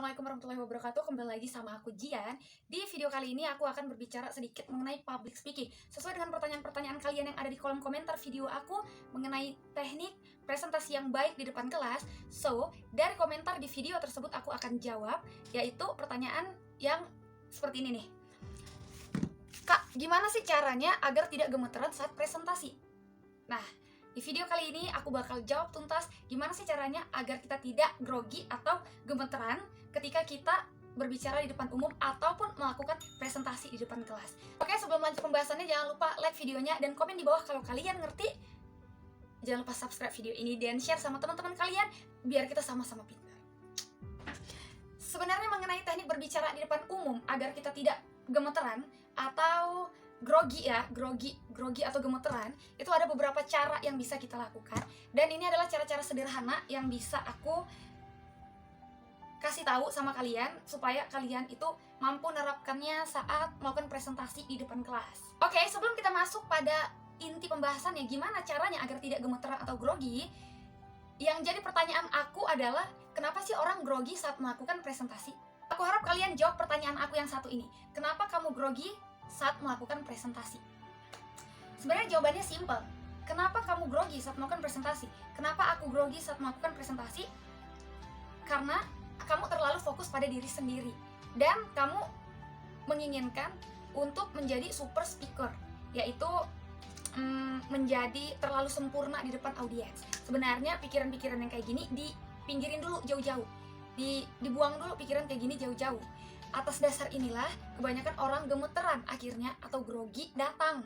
Assalamualaikum warahmatullahi wabarakatuh. Kembali lagi sama aku Jian. Di video kali ini aku akan berbicara sedikit mengenai public speaking sesuai dengan pertanyaan-pertanyaan kalian yang ada di kolom komentar video aku mengenai teknik presentasi yang baik di depan kelas. So, dari komentar di video tersebut aku akan jawab, yaitu pertanyaan yang seperti ini nih. Kak, gimana sih caranya agar tidak gemeteran saat presentasi? Nah, di video kali ini aku bakal jawab tuntas gimana sih caranya agar kita tidak grogi atau gemeteran ketika kita berbicara di depan umum ataupun melakukan presentasi di depan kelas. Oke, sebelum lanjut pembahasannya jangan lupa like videonya dan komen di bawah kalau kalian ngerti. Jangan lupa subscribe video ini dan share sama teman-teman kalian biar kita sama-sama pintar. Sebenarnya mengenai teknik berbicara di depan umum agar kita tidak gemeteran atau grogi atau gemeteran, itu ada beberapa cara yang bisa kita lakukan, dan ini adalah cara-cara sederhana yang bisa aku kasih tahu sama kalian supaya kalian itu mampu menerapkannya saat melakukan presentasi di depan kelas. Oke, sebelum kita masuk pada inti pembahasannya gimana caranya agar tidak gemeteran atau grogi, yang jadi pertanyaan aku adalah kenapa sih orang grogi saat melakukan presentasi? Aku harap kalian jawab pertanyaan aku yang satu ini. Kenapa kamu grogi saat melakukan presentasi? Sebenarnya jawabannya simple. Kenapa kamu grogi saat melakukan presentasi? Kenapa aku grogi saat melakukan presentasi? Karena kamu terlalu fokus pada diri sendiri dan kamu menginginkan untuk menjadi super speaker, yaitu menjadi terlalu sempurna di depan audiens. Sebenarnya pikiran-pikiran yang kayak gini dipinggirin dulu jauh-jauh, dibuang dulu pikiran kayak gini jauh-jauh. Atas dasar inilah kebanyakan orang gemeteran akhirnya atau grogi datang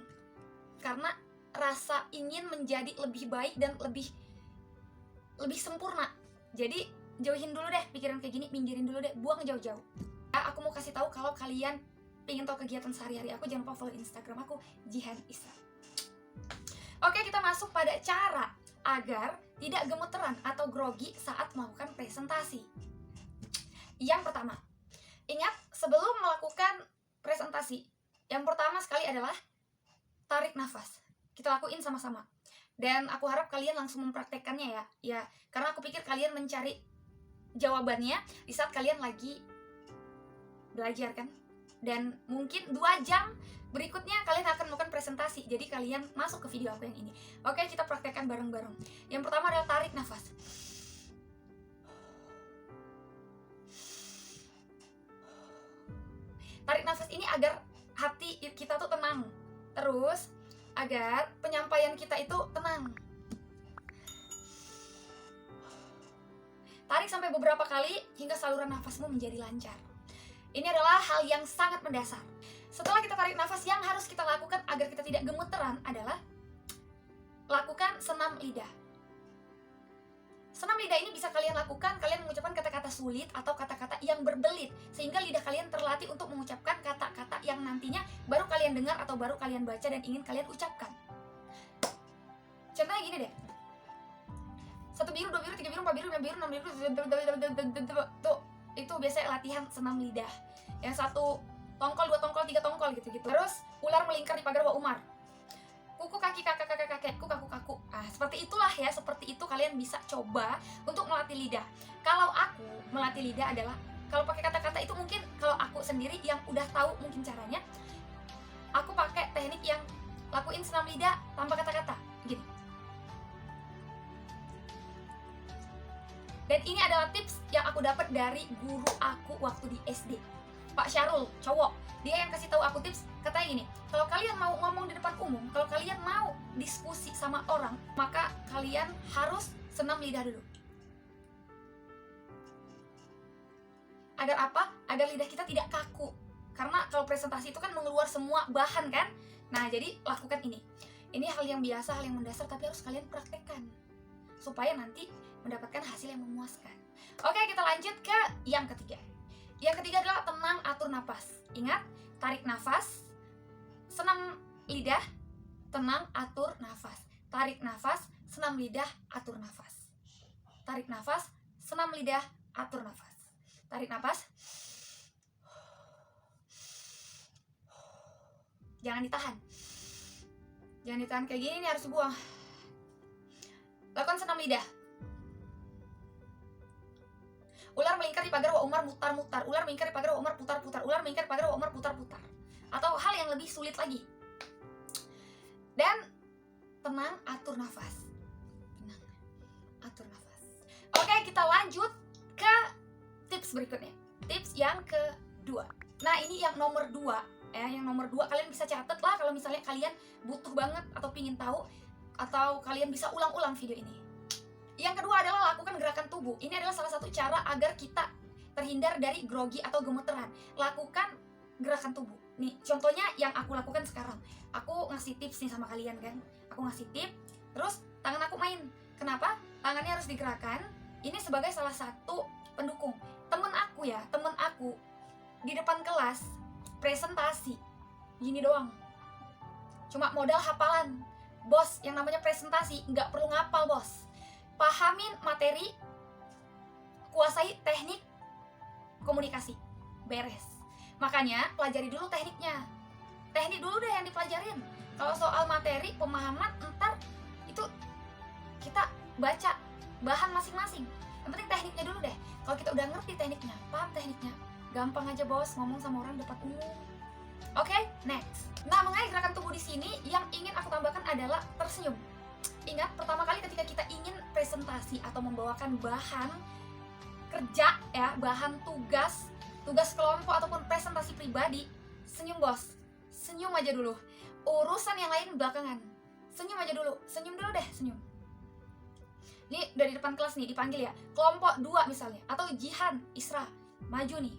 karena rasa ingin menjadi lebih baik dan lebih sempurna. Jadi jauhin dulu deh pikiran kayak gini, pinggirin dulu deh, buang jauh-jauh. Aku mau kasih tahu kalau kalian pengen tahu kegiatan sehari-hari aku, jangan lupa follow Instagram aku Jihan Islam. Oke, kita masuk pada cara agar tidak gemeteran atau grogi saat melakukan presentasi. Yang pertama, ingat, sebelum melakukan presentasi, yang pertama sekali adalah tarik nafas. Kita lakuin sama-sama. Dan aku harap kalian langsung mempraktekkannya ya. Karena aku pikir kalian mencari jawabannya di saat kalian lagi belajar kan. Dan mungkin 2 jam berikutnya kalian akan melakukan presentasi. Jadi kalian masuk ke video aku yang ini. Oke, kita praktekkan bareng-bareng. Yang pertama adalah tarik nafas. Tarik nafas ini agar hati kita tuh tenang. Terus agar penyampaian kita itu tenang. Tarik sampai beberapa kali hingga saluran nafasmu menjadi lancar. Ini adalah hal yang sangat mendasar. Setelah kita tarik nafas, yang harus kita lakukan agar kita tidak gemeteran adalah lakukan senam lidah. Senam lidah ini bisa kalian lakukan, kalian mengucapkan kata-kata sulit atau kata-kata yang berbelit sehingga lidah kalian terlatih untuk mengucapkan kata-kata yang nantinya baru kalian dengar atau baru kalian baca dan ingin kalian ucapkan. Contohnya gini deh. 1 biru, 2 biru, 3 biru, 4 biru, 5 biru, 6 biru, tuh itu biasanya latihan senam lidah. Yang 1 tongkol, 2 tongkol, 3 tongkol gitu-gitu. Terus ular melingkar di pagar Wak Umar. Kuku kaki kakak kakekku kaku kaku. Seperti itulah ya, seperti itu kalian bisa coba untuk melatih lidah. Kalau aku melatih lidah adalah kalau pakai kata-kata itu, mungkin kalau aku sendiri yang udah tahu mungkin caranya, aku pakai teknik yang lakuin senam lidah tanpa kata-kata gini. Dan ini adalah tips yang aku dapat dari guru aku waktu di SD, Pak Syarul, cowok. Dia yang kasih tahu aku tips, katanya gini, kalau kalian mau ngomong di depan umum, kalau kalian mau diskusi sama orang, maka kalian harus senam lidah dulu. Agar apa? Agar lidah kita tidak kaku. Karena kalau presentasi itu kan mengeluar semua bahan kan? Nah, jadi lakukan ini. Ini hal yang biasa, hal yang mendasar, tapi harus kalian praktekkan supaya nanti mendapatkan hasil yang memuaskan. Oke, kita lanjut ke yang ketiga. Yang ketiga adalah tenang, atur napas. Ingat, tarik nafas, senam lidah, tenang, atur nafas. Tarik nafas, senam lidah, atur nafas. Tarik nafas, senam lidah, atur nafas. Tarik nafas. Jangan ditahan. Jangan ditahan kayak gini, ini harus dibuang. Lakukan senam lidah. Ular melingkar di pagar, Wak Umar mutar-mutar. Ular melingkar di pagar, Wak Umar putar-putar. Ular melingkar di pagar, Wak Umar putar-putar. Atau hal yang lebih sulit lagi. Dan tenang, atur nafas. Tenang, atur nafas. Oke, kita lanjut ke tips berikutnya. Tips yang kedua. Nah, ini yang nomor 2 ya. Yang nomor 2 kalian bisa catat lah kalau misalnya kalian butuh banget atau pingin tahu, atau kalian bisa ulang-ulang video ini. Yang kedua adalah lakukan gerakan tubuh. Ini adalah salah satu cara agar kita terhindar dari grogi atau gemeteran. Lakukan gerakan tubuh. Nih, contohnya yang aku lakukan sekarang. Aku ngasih tips nih sama kalian kan. Aku ngasih tips, terus tangan aku main. Kenapa? Tangannya harus digerakkan. Ini sebagai salah satu pendukung. Temen aku di depan kelas presentasi. Gini doang. Cuma modal hafalan. Bos, yang namanya presentasi nggak perlu ngapal, bos. Pahamin materi, kuasai teknik komunikasi, beres. Makanya pelajari dulu tekniknya. Teknik dulu deh yang dipelajarin. Kalau soal materi, pemahaman, ntar itu kita baca bahan masing-masing. Yang penting tekniknya dulu deh. Kalau kita udah ngerti tekniknya, paham tekniknya, gampang aja bos ngomong sama orang depan umum. Oke, next. Nah, mengenai gerakan tubuh di sini yang ingin aku tambahkan adalah tersenyum. Ingat, pertama kali ketika kita ingin presentasi atau membawakan bahan kerja ya, bahan tugas kelompok ataupun presentasi pribadi, senyum bos. Senyum aja dulu. Urusan yang lain belakangan. Senyum aja dulu. Senyum dulu deh, senyum. Ini dari depan kelas nih dipanggil ya. Kelompok 2 misalnya, atau Jihan, Isra, maju nih.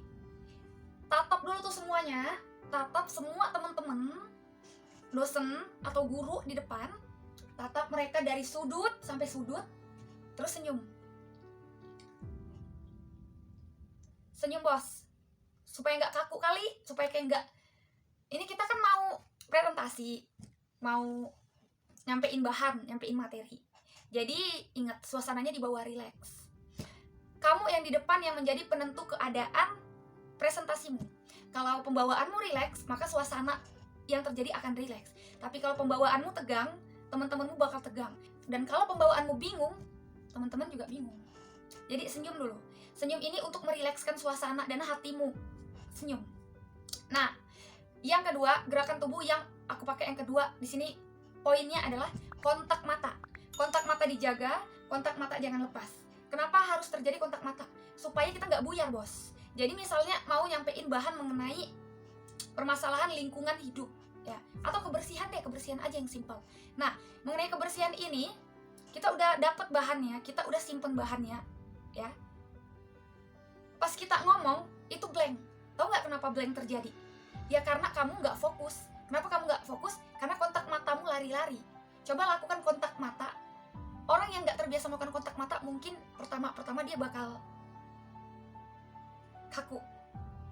Tatap dulu tuh semuanya. Tatap semua teman-teman, dosen atau guru di depan. Tatap mereka dari sudut sampai sudut, terus senyum. Senyum bos, supaya nggak kaku kali, supaya kayak nggak. Ini kita kan mau presentasi, mau nyampein bahan, nyampein materi. Jadi ingat, suasananya dibawa rileks. Kamu yang di depan yang menjadi penentu keadaan presentasimu. Kalau pembawaanmu rileks, maka suasana yang terjadi akan rileks. Tapi kalau pembawaanmu tegang, teman-temanmu bakal tegang. Dan kalau pembawaanmu bingung, teman-teman juga bingung. Jadi senyum dulu. Senyum ini untuk merilekskan suasana dan hatimu. Senyum. Nah, yang kedua, gerakan tubuh yang aku pakai yang kedua di sini poinnya adalah kontak mata. Kontak mata dijaga, kontak mata jangan lepas. Kenapa harus terjadi kontak mata? Supaya kita nggak buyar, bos. Jadi misalnya mau nyampein bahan mengenai permasalahan lingkungan hidup, ya, atau kebersihan deh, kebersihan aja yang simpel. Nah, mengenai kebersihan ini, kita udah dapat bahannya, kita udah simpen bahannya, ya. Pas kita ngomong, itu blank. Tahu nggak kenapa blank terjadi? Ya karena kamu nggak fokus. Kenapa kamu nggak fokus? Karena kontak matamu lari-lari. Coba lakukan kontak mata. Orang yang nggak terbiasa melakukan kontak mata, mungkin pertama dia bakal kaku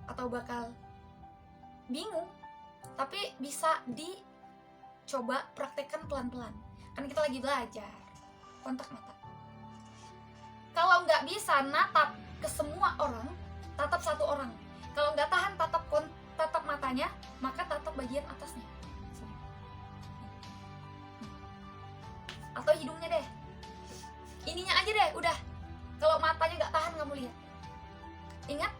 atau bakal bingung. Tapi bisa dicoba praktekkan pelan-pelan. Kan kita lagi belajar kontak mata. Kalau nggak bisa natap ke semua orang, tatap satu orang. Kalau nggak tahan tatap matanya, maka tatap bagian atasnya. Atau hidungnya deh. Ininya aja deh, udah. Kalau matanya nggak tahan, kamu lihat. Ingat,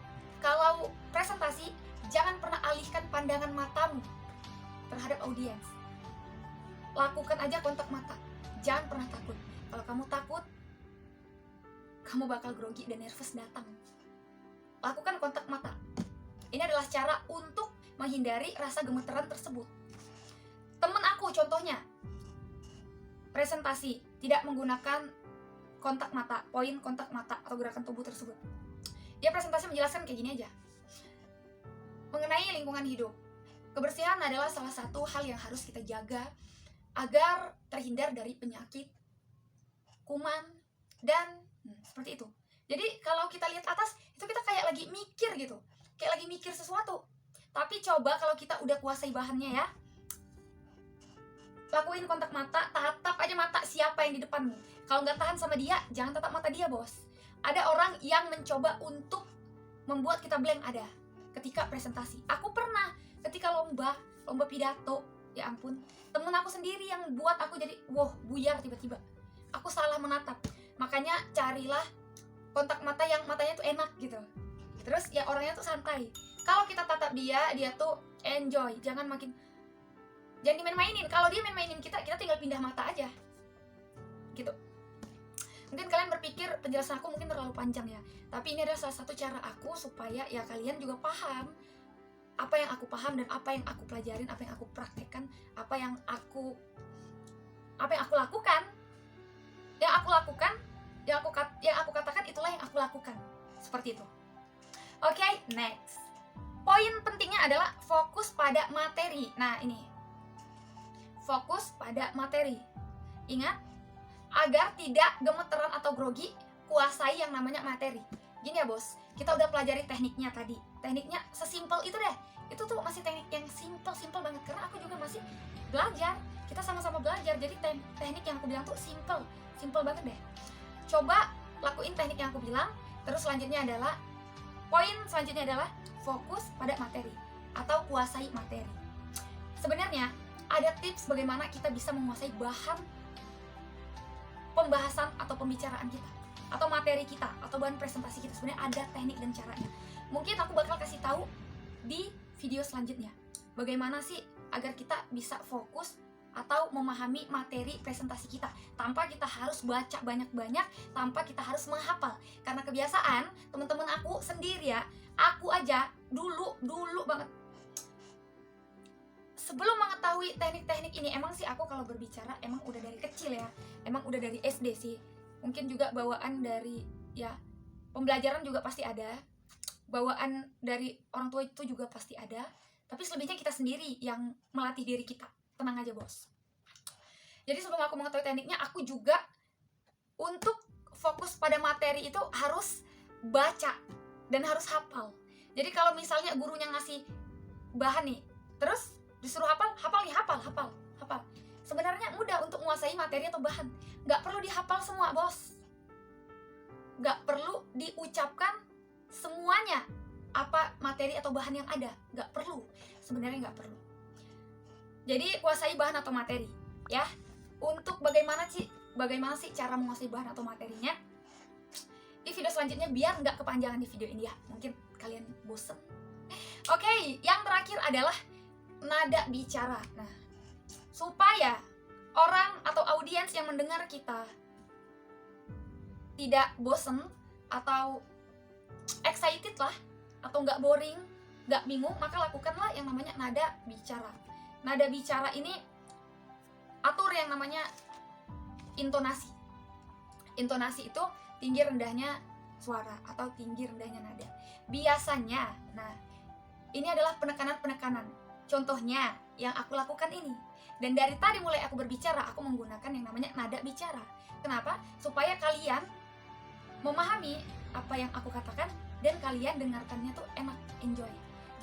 kalau presentasi, jangan pernah alihkan pandangan matamu terhadap audiens. Lakukan aja kontak mata. Jangan pernah takut. Kalau kamu takut, kamu bakal grogi dan nervous datang. Lakukan kontak mata. Ini adalah cara untuk menghindari rasa gemeteran tersebut. Temen aku contohnya, presentasi, tidak menggunakan kontak mata, poin kontak mata atau gerakan tubuh tersebut. Dia presentasi menjelaskan kayak gini aja. Mengenai lingkungan hidup, kebersihan adalah salah satu hal yang harus kita jaga agar terhindar dari penyakit, kuman, dan seperti itu. Jadi kalau kita lihat atas, itu kita kayak lagi mikir gitu, kayak lagi mikir sesuatu. Tapi coba kalau kita udah kuasai bahannya ya, lakuin kontak mata, tatap aja mata siapa yang di depanmu. Kalau nggak tahan sama dia, jangan tatap mata dia, bos. Ada orang yang mencoba untuk membuat kita blank, ada ketika presentasi. Aku pernah ketika lomba pidato, ya ampun, temen aku sendiri yang buat aku jadi buyar tiba-tiba. Aku salah menatap. Makanya carilah kontak mata yang matanya tuh enak gitu. Terus ya orangnya tuh santai. Kalau kita tatap dia tuh enjoy. Jangan dimain-mainin. Kalau dia main-mainin kita tinggal pindah mata aja gitu. Mungkin kalian berpikir penjelasan aku mungkin terlalu panjang ya, tapi ini adalah salah satu cara aku supaya ya kalian juga paham apa yang aku paham dan apa yang aku pelajarin, apa yang aku praktekkan, apa yang aku lakukan. Yang aku katakan itulah yang aku lakukan. Seperti itu. Oke, next. Poin pentingnya adalah fokus pada materi. Nah, ini. Fokus pada materi. Ingat, agar tidak gemeteran atau grogi, kuasai yang namanya materi. Gini ya bos, kita udah pelajari tekniknya tadi. Tekniknya sesimpel itu deh. Itu tuh masih teknik yang simple banget. Karena aku juga masih belajar. Kita sama-sama belajar. Jadi teknik yang aku bilang tuh simple banget deh. Coba lakuin teknik yang aku bilang. Terus poin selanjutnya adalah fokus pada materi atau kuasai materi. Sebenarnya ada tips bagaimana kita bisa menguasai bahan pembahasan atau pembicaraan kita, atau materi kita, atau bahan presentasi kita. Sebenarnya ada teknik dan caranya. Mungkin aku bakal kasih tahu di video selanjutnya. Bagaimana sih agar kita bisa fokus atau memahami materi presentasi kita tanpa kita harus baca banyak-banyak, tanpa kita harus menghafal. Karena kebiasaan teman-teman aku sendiri ya, aku aja dulu banget sebelum mengetahui teknik-teknik ini, emang sih aku kalau berbicara emang udah dari kecil ya, emang udah dari SD sih. Mungkin juga bawaan dari ya pembelajaran juga pasti ada, bawaan dari orang tua itu juga pasti ada. Tapi selebihnya kita sendiri yang melatih diri kita. Tenang aja bos. Jadi sebelum aku mengetahui tekniknya, aku juga untuk fokus pada materi itu harus baca dan harus hafal. Jadi kalau misalnya gurunya ngasih bahan nih, terus disuruh hafal ya hafal. Sebenarnya mudah untuk menguasai materi atau bahan. Nggak perlu dihafal semua bos. Nggak perlu diucapkan semuanya apa materi atau bahan yang ada. Nggak perlu. Sebenarnya nggak perlu. Jadi kuasai bahan atau materi ya. Untuk bagaimana sih cara menguasai bahan atau materinya, di video selanjutnya biar nggak kepanjangan di video ini ya. Mungkin kalian bosen. Oke, yang terakhir adalah nada bicara. Nah, supaya orang atau audiens yang mendengar kita tidak bosen atau excited lah, atau nggak boring, nggak bingung, maka lakukanlah yang namanya nada bicara. Nada bicara ini atur yang namanya intonasi. Intonasi itu tinggi rendahnya suara atau tinggi rendahnya nada. Biasanya, nah ini adalah penekanan. Contohnya yang aku lakukan ini. Dan dari tadi mulai aku berbicara, aku menggunakan yang namanya nada bicara. Kenapa? Supaya kalian memahami apa yang aku katakan dan kalian dengarkannya tuh enak, enjoy.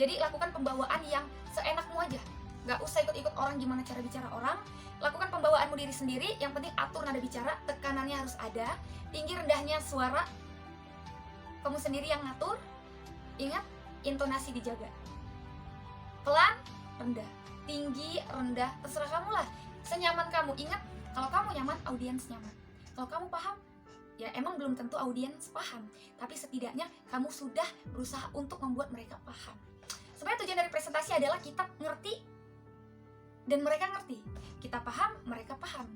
Jadi lakukan pembawaan yang seenakmu aja. Gak usah ikut-ikut orang gimana cara bicara orang. Lakukan pembawaanmu diri sendiri. Yang penting atur nada bicara, tekanannya harus ada, tinggi rendahnya suara kamu sendiri yang ngatur. Ingat, intonasi dijaga. Pelan, rendah, tinggi, rendah, terserah kamu lah, senyaman kamu. Ingat, kalau kamu nyaman, audiens nyaman. Kalau kamu paham, ya emang belum tentu audiens paham, tapi setidaknya kamu sudah berusaha untuk membuat mereka paham. Sebenarnya tujuan dari presentasi adalah kita ngerti dan mereka ngerti. Kita paham, mereka paham.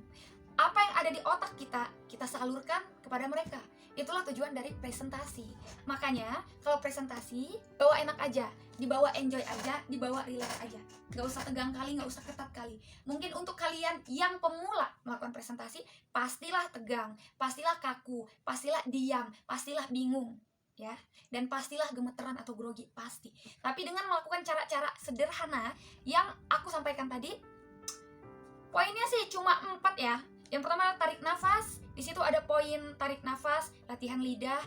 Apa yang ada di otak kita, kita salurkan kepada mereka. Itulah tujuan dari presentasi. Makanya kalau presentasi, bawa enak aja, dibawa enjoy aja, dibawa relax aja. Gak usah tegang kali, gak usah ketat kali. Mungkin untuk kalian yang pemula melakukan presentasi, pastilah tegang, pastilah kaku, pastilah diam, pastilah bingung, ya, dan pastilah gemeteran atau grogi, pasti. Tapi dengan melakukan cara-cara sederhana yang aku sampaikan tadi, poinnya sih cuma 4 ya. Yang pertama tarik nafas. Di situ ada poin tarik nafas, latihan lidah,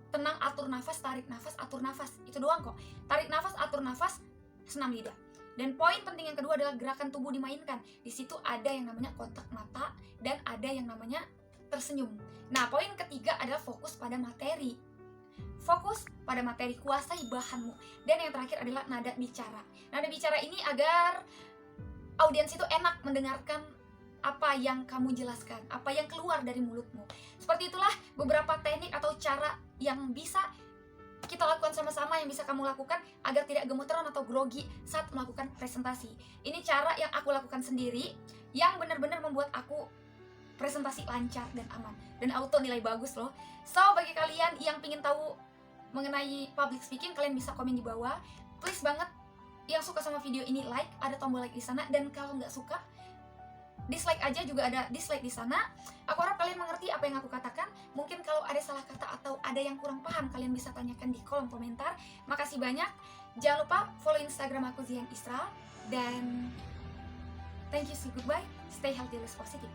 tenang, atur nafas, tarik nafas, atur nafas. Itu doang kok. Tarik nafas, atur nafas, senam lidah. Dan poin penting yang kedua adalah gerakan tubuh dimainkan. Di situ ada yang namanya kontak mata dan ada yang namanya tersenyum. Nah, poin ketiga adalah fokus pada materi. Fokus pada materi, kuasai bahanmu. Dan yang terakhir adalah nada bicara. Nada bicara ini agar audiens itu enak mendengarkan apa yang kamu jelaskan, apa yang keluar dari mulutmu. Seperti itulah beberapa teknik atau cara yang bisa kita lakukan sama-sama, yang bisa kamu lakukan agar tidak gemeteran atau grogi saat melakukan presentasi. Ini cara yang aku lakukan sendiri, yang benar-benar membuat aku presentasi lancar dan aman, dan auto nilai bagus loh. So, bagi kalian yang ingin tahu mengenai public speaking, kalian bisa komen di bawah. Please banget, yang suka sama video ini like, ada tombol like di sana, dan kalau nggak suka, dislike aja, juga ada dislike di sana. Aku harap kalian mengerti apa yang aku katakan. Mungkin kalau ada salah kata atau ada yang kurang paham, kalian bisa tanyakan di kolom komentar. Makasih banyak. Jangan lupa follow Instagram aku Zian Isra, dan thank you, see goodbye, stay healthy, less positive.